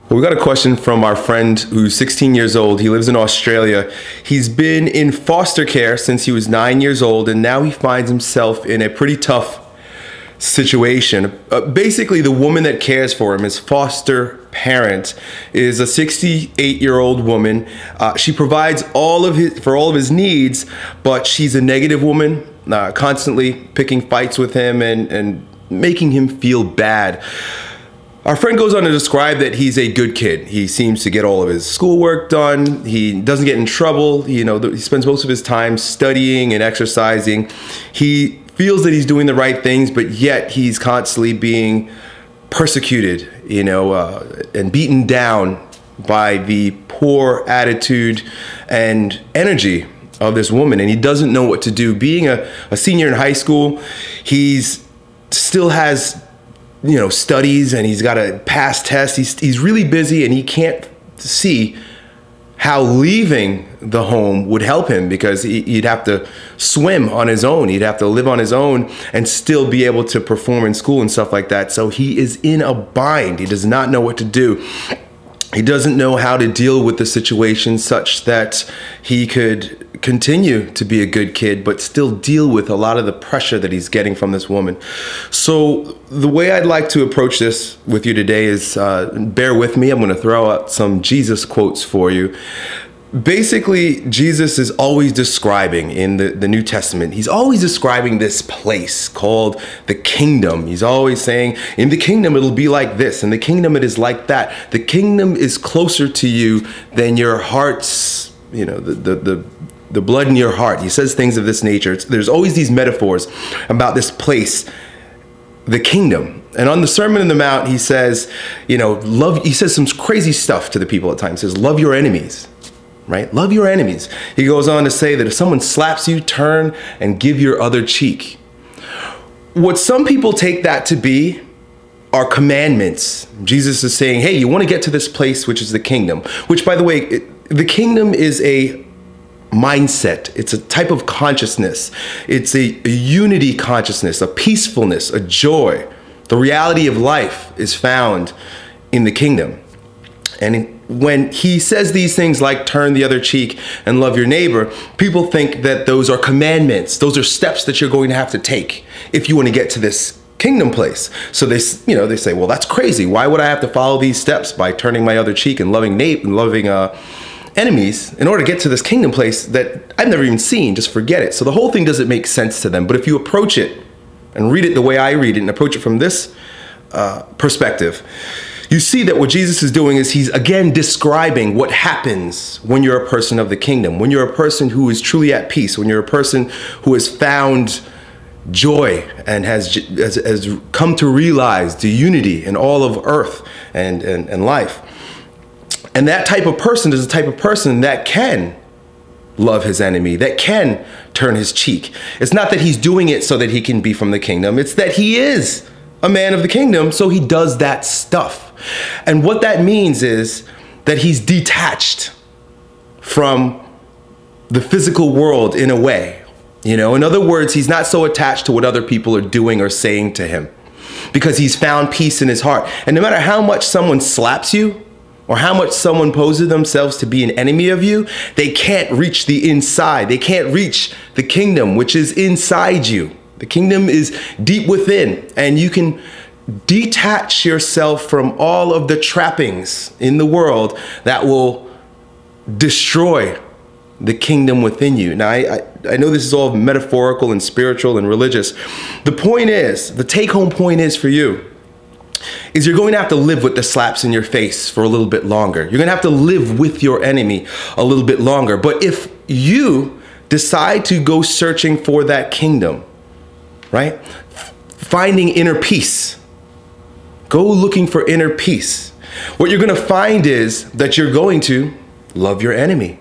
We got a question from our friend who's 16 years old. He lives in Australia. He's been in foster care since he was 9 years old, and now he finds himself in a pretty tough situation. Basically, the woman that cares for him, his foster parent, is a 68-year-old woman. She provides all of his needs, but she's a negative woman, constantly picking fights with him and making him feel bad. Our friend goes on to describe that he's a good kid. He seems to get all of his schoolwork done. He doesn't get in trouble. He spends most of his time studying and exercising. He feels that he's doing the right things, but yet he's constantly being persecuted, and beaten down by the poor attitude and energy of this woman. And he doesn't know what to do. Being a senior in high school, he's still has studies, and he's got to pass tests. He's really busy, and he can't see how leaving the home would help him, because he'd have to swim on his own. He'd have to live on his own and still be able to perform in school and stuff like that. So he is in a bind. He does not know what to do. He doesn't know how to deal with the situation such that he could continue to be a good kid, but still deal with a lot of the pressure that he's getting from this woman. So the way I'd like to approach this with you today is, bear with me, I'm going to throw out some Jesus quotes for you. Basically, Jesus is always describing in the New Testament, he's always describing this place called the kingdom. He's always saying, in the kingdom, it'll be like this. In the kingdom, it is like that. The kingdom is closer to you than your heart's, the blood in your heart. He says things of this nature. There's always these metaphors about this place, the kingdom. And on the Sermon on the Mount, he says, he says some crazy stuff to the people at times. He says, love your enemies. Right? Love your enemies. He goes on to say that if someone slaps you, turn and give your other cheek. What some people take that to be are commandments. Jesus is saying, hey, you want to get to this place, which is the kingdom, which, by the way, the kingdom is a mindset. It's a type of consciousness. It's a unity consciousness, a peacefulness, a joy. The reality of life is found in the kingdom. And when he says these things like turn the other cheek and love your neighbor, people think that those are commandments. Those are steps that you're going to have to take if you want to get to this kingdom place. So they say, well, that's crazy. Why would I have to follow these steps by turning my other cheek and loving enemies in order to get to this kingdom place that I've never even seen? Just forget it. So the whole thing doesn't make sense to them. But if you approach it and read it the way I read it and approach it from this perspective, you see that what Jesus is doing is he's again describing what happens when you're a person of the kingdom, when you're a person who is truly at peace, when you're a person who has found joy and has come to realize the unity in all of earth and life. And that type of person is the type of person that can love his enemy, that can turn his cheek. It's not that he's doing it so that he can be from the kingdom. It's that he is a man of the kingdom, so he does that stuff. And what that means is that he's detached from the physical world in a way. In other words, he's not so attached to what other people are doing or saying to him, because he's found peace in his heart. And no matter how much someone slaps you or how much someone poses themselves to be an enemy of you, they can't reach the inside. They can't reach the kingdom, which is inside you. The kingdom is deep within, and you can detach yourself from all of the trappings in the world that will destroy the kingdom within you. Now, I know this is all metaphorical and spiritual and religious. The point is, the take-home point is for you, is you're going to have to live with the slaps in your face for a little bit longer. You're going to have to live with your enemy a little bit longer. But if you decide to go searching for that kingdom, right? Finding inner peace. Go looking for inner peace. What you're going to find is that you're going to love your enemy.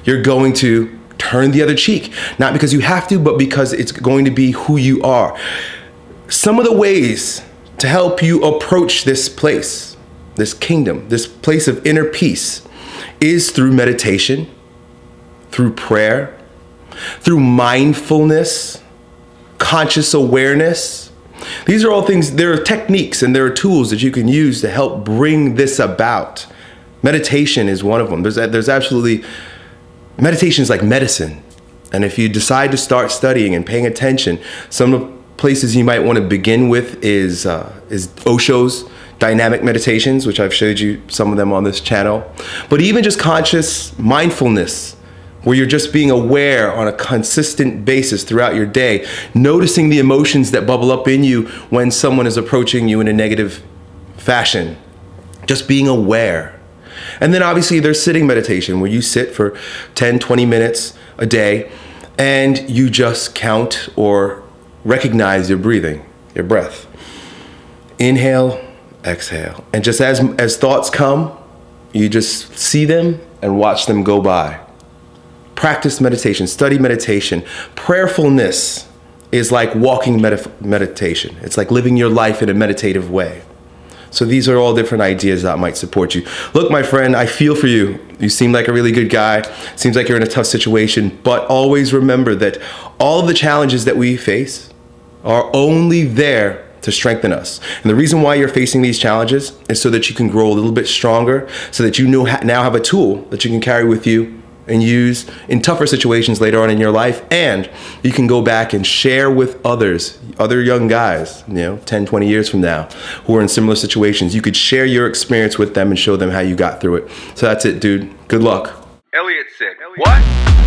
You're going to turn the other cheek. Not because you have to, but because it's going to be who you are. Some of the ways to help you approach this place, this kingdom, this place of inner peace, is through meditation, through prayer, through mindfulness, conscious awareness, These are all things, there are techniques and there are tools that you can use to help bring this about. Meditation is one of them. There's absolutely, meditation is like medicine. And if you decide to start studying and paying attention, some of the places you might want to begin with is Osho's dynamic meditations, which I've showed you some of them on this channel. But even just conscious mindfulness, where you're just being aware on a consistent basis throughout your day, noticing the emotions that bubble up in you when someone is approaching you in a negative fashion. Just being aware. And then obviously there's sitting meditation, where you sit for 10, 20 minutes a day and you just count or recognize your breathing, your breath. Inhale, exhale. And just as thoughts come, you just see them and watch them go by. Practice meditation, study meditation. Prayerfulness is like walking meditation. It's like living your life in a meditative way. So these are all different ideas that might support you. Look, my friend, I feel for you. You seem like a really good guy. Seems like you're in a tough situation, but always remember that all of the challenges that we face are only there to strengthen us. And the reason why you're facing these challenges is so that you can grow a little bit stronger, so that you now have a tool that you can carry with you and use in tougher situations later on in your life. And you can go back and share with others, other young guys, 10, 20 years from now, who are in similar situations. You could share your experience with them and show them how you got through it. So that's it, dude. Good luck. Elliot said, what?